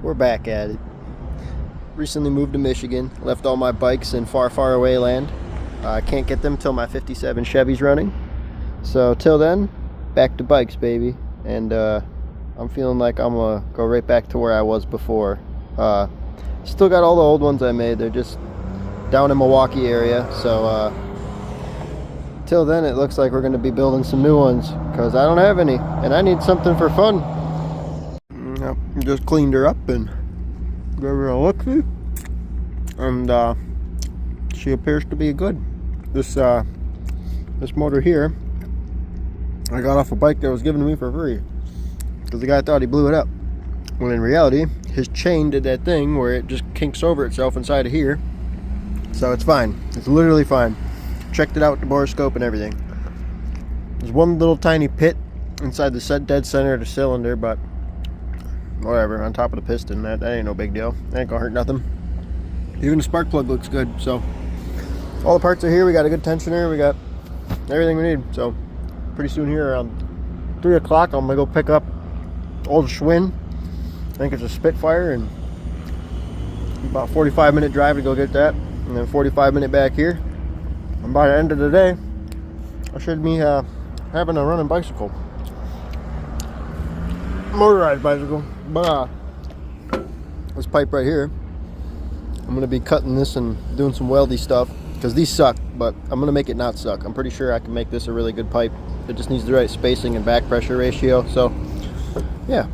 We're back at it. Recently moved to Michigan, left all my bikes in far, far away land. I can't get them till my 57 Chevy's running. So till then, back to bikes, baby. And I'm feeling like I'm gonna go right back to where I was before. Still got all the old ones I made. They're just down in Milwaukee area. So till then, it looks like we're gonna be building some new ones because I don't have any, and I need something for fun. Yep, just cleaned her up and gave her a look-see, and she appears to be good. This motor here, I got off a bike that was given to me for free because the guy thought he blew it up. When in reality, his chain did that thing where it just kinks over itself inside of here. So it's fine. It's literally fine. Checked it out with the borescope and everything. There's one little tiny pit inside the dead center of the cylinder, but whatever, on top of the piston, that ain't no big deal. That ain't gonna hurt nothing. Even the spark plug looks good. So all the parts are here. We got a good tensioner. We got everything we need. So pretty soon here around 3 o'clock, I'm gonna go pick up old Schwinn. I think it's a Spitfire, and about 45-minute drive to go get that, and then 45-minute back here. And by the end of the day, I should be having a running bicycle, motorized bicycle. But this pipe right here, I'm gonna be cutting this and doing some weldy stuff because these suck, but I'm gonna make it not suck. I'm pretty sure I can make this a really good pipe. It just needs the right spacing and back pressure ratio. So yeah.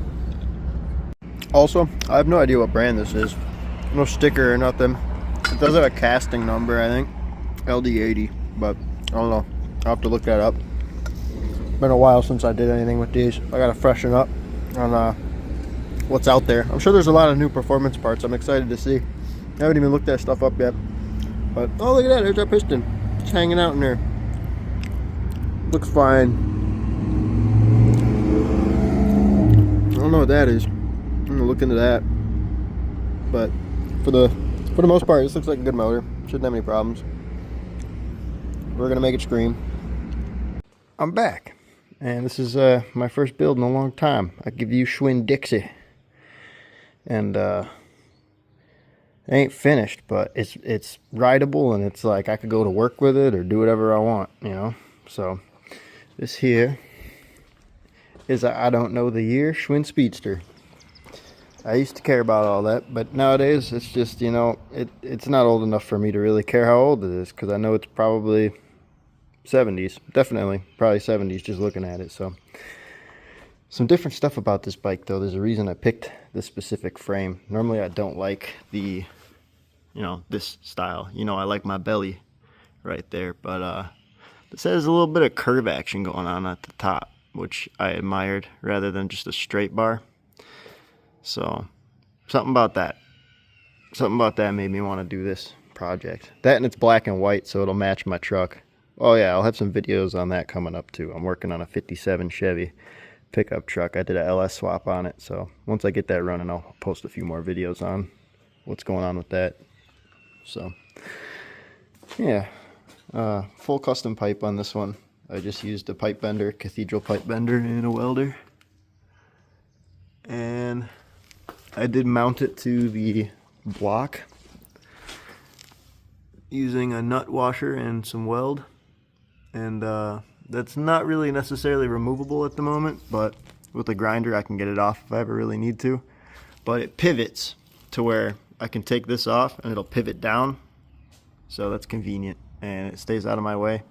Also, I have no idea what brand this is. No sticker or nothing. It does have a casting number, I think, LD80, but I don't know. I'll have to look that up. Been a while since I did anything with these. I gotta freshen up on what's out there. I'm sure there's a lot of new performance parts. I'm excited to see. I haven't even looked that stuff up yet. But oh, look at that, there's our piston. It's hanging out in there. Looks fine. I don't know what that is. I'm gonna look into that. But for the most part, this looks like a good motor. Shouldn't have any problems. We're gonna make it scream. I'm back, and this is my first build in a long time. I give you Schwinn Dixie, and it ain't finished, but it's rideable, and it's like I could go to work with it or do whatever I want, you know. So this here is a I don't know the year Schwinn Speedster. I used to care about all that, but nowadays it's just, you know, it's not old enough for me to really care how old it is, because I know it's probably 70s, definitely probably 70s just looking at it. So some different stuff about this bike though. There's a reason I picked this specific frame. Normally I don't like the, you know, this style. You know, I like my belly right there, but this has a little bit of curve action going on at the top, which I admired rather than just a straight bar. So something about that made me want to do this project. That, and it's black and white, so it'll match my truck. Oh yeah, I'll have some videos on that coming up too. I'm working on a 57 Chevy pickup truck. I did a LS swap on it, so once I get that running, I'll post a few more videos on what's going on with that. So yeah, full custom pipe on this one. I just used a pipe bender, cathedral pipe bender, and a welder. And I did mount it to the block using a nut washer and some weld, and that's not really necessarily removable at the moment, but with a grinder I can get it off if I ever really need to. But it pivots to where I can take this off and it'll pivot down, so that's convenient and it stays out of my way.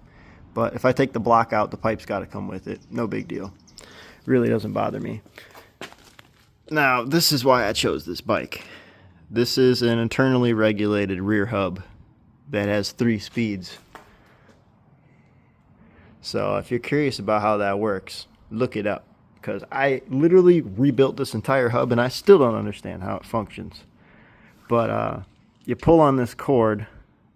But if I take the block out, the pipe's got to come with it. No big deal. Really doesn't bother me. Now, this is why I chose this bike. This is an internally regulated rear hub that has 3 speeds. So if you're curious about how that works, look it up, because I literally rebuilt this entire hub and I still don't understand how it functions. But you pull on this cord,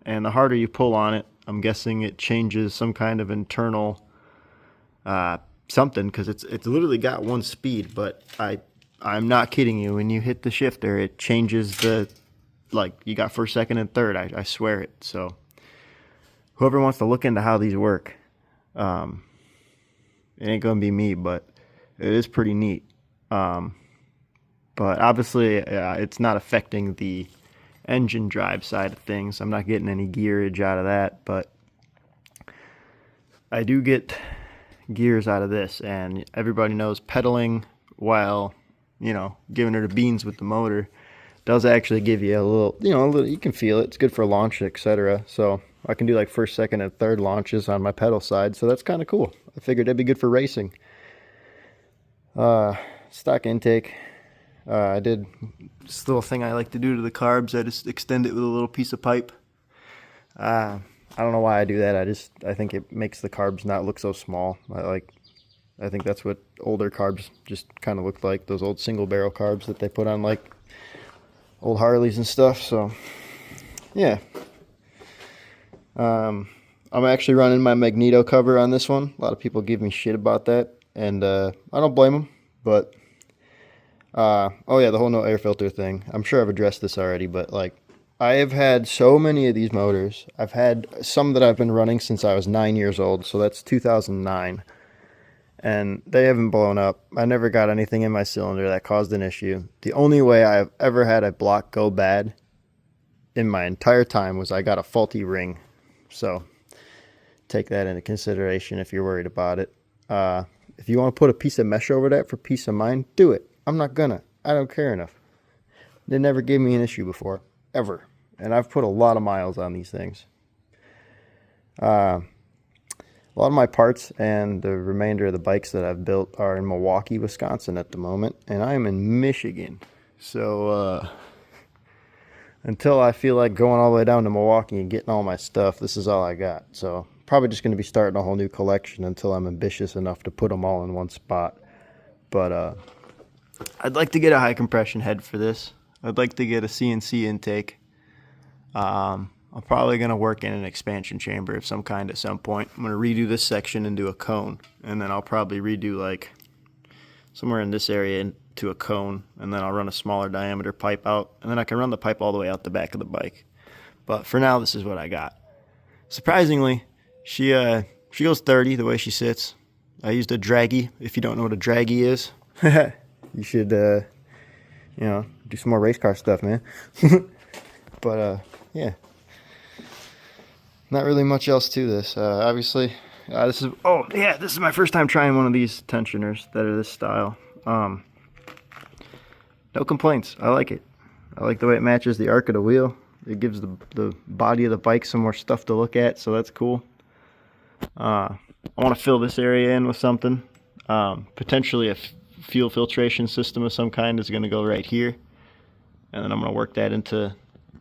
and the harder you pull on it, I'm guessing it changes some kind of internal something, because it's literally got 1 speed, but I'm not kidding you. When you hit the shifter, it changes the, like, you got first, second, and third. I swear it. So whoever wants to look into how these work, it ain't gonna be me, but it is pretty neat. But obviously, it's not affecting the engine drive side of things. I'm not getting any gearage out of that, but I do get gears out of this, and everybody knows pedaling while, you know, giving her the beans with the motor does actually give you a little, you know, you can feel it. It's good for launch, etc. So I can do like first, second, and third launches on my pedal side, so that's kind of cool. I figured that'd be good for racing. Stock intake. I did this little thing I like to do to the carbs. I just extend it with a little piece of pipe. I don't know why I do that. I think it makes the carbs not look so small. I think that's what older carbs just kind of look like, those old single barrel carbs that they put on like old Harleys and stuff. So yeah, I'm actually running my magneto cover on this one. A lot of people give me shit about that, and I don't blame them. But oh yeah, the whole no air filter thing. I'm sure I've addressed this already, but like, I have had so many of these motors. I've had some that I've been running since I was 9 years old, so that's 2009. And they haven't blown up. I never got anything in my cylinder that caused an issue. The only way I've ever had a block go bad in my entire time was I got a faulty ring. So take that into consideration if you're worried about it. If you want to put a piece of mesh over that for peace of mind, do it. I'm not gonna. I don't care enough. They never gave me an issue before, ever. And I've put a lot of miles on these things. A lot of my parts and the remainder of the bikes that I've built are in Milwaukee, Wisconsin at the moment, and I am in Michigan. So until I feel like going all the way down to Milwaukee and getting all my stuff, this is all I got. So probably just going to be starting a whole new collection until I'm ambitious enough to put them all in one spot. But I'd like to get a high compression head for this. I'd like to get a CNC intake. I'm probably going to work in an expansion chamber of some kind at some point. I'm going to redo this section into a cone, and then I'll probably redo like somewhere in this area into a cone, and then I'll run a smaller diameter pipe out, and then I can run the pipe all the way out the back of the bike. But for now, this is what I got. Surprisingly, she goes 30 the way she sits. I used a draggy. If you don't know what a draggy is, you should you know, do some more race car stuff, man. But yeah, not really much else to this. Obviously, this is my first time trying one of these tensioners that are this style. No complaints. I like it. I like the way it matches the arc of the wheel. It gives the body of the bike some more stuff to look at, so that's cool. I want to fill this area in with something. Potentially a fuel filtration system of some kind is going to go right here, and then I'm going to work that into.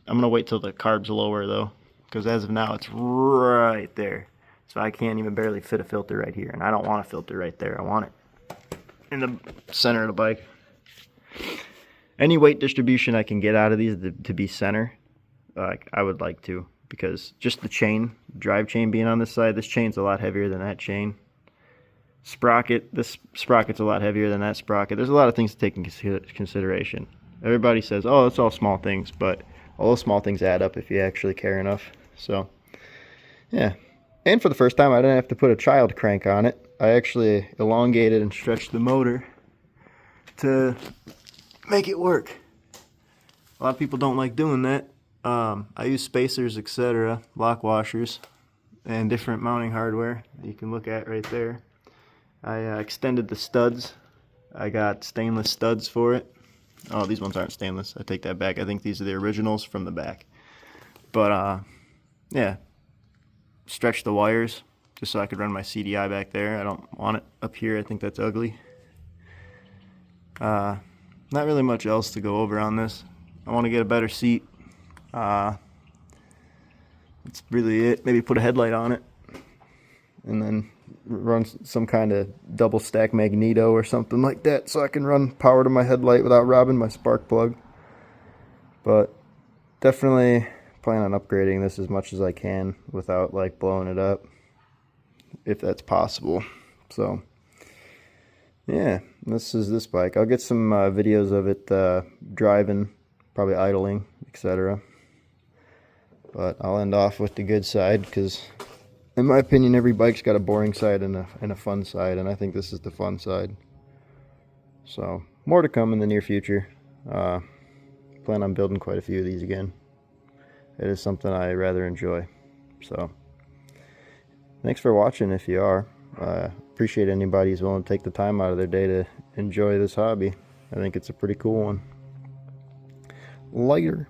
I'm going to wait till the carb's lower though, because as of now it's right there, so I can't even barely fit a filter right here, and I don't want a filter right there. I want it in the center of the bike. Any weight distribution I can get out of these to be center, I would like to, because just the chain, drive chain being on this side, this chain's a lot heavier than that chain. Sprocket, this sprocket's a lot heavier than that sprocket. There's a lot of things to take into consideration. Everybody says, oh, it's all small things, but all those small things add up if you actually care enough. So yeah, and for the first time I didn't have to put a child crank on it. I actually elongated and stretched the motor to make it work. A lot of people don't like doing that. I use spacers, etc., lock washers, and different mounting hardware that you can look at right there. I extended the studs. I got stainless studs for it. Oh, these ones aren't stainless. I take that back. I think these are the originals from the back. But yeah, stretch the wires just so I could run my CDI back there. I don't want it up here. I think that's ugly. Not really much else to go over on this. I want to get a better seat. That's really it. Maybe put a headlight on it, and then run some kind of double stack magneto or something like that, so I can run power to my headlight without robbing my spark plug. But definitely plan on upgrading this as much as I can without like blowing it up, if that's possible. So yeah, this is this bike. I'll get some videos of it driving, probably idling, etc. But I'll end off with the good side, because in my opinion every bike's got a boring side and a fun side, and I think this is the fun side. So more to come in the near future. Plan on building quite a few of these again. It is something I rather enjoy. So thanks for watching if you are. Appreciate anybody who's willing to take the time out of their day to enjoy this hobby. I think it's a pretty cool one. Later.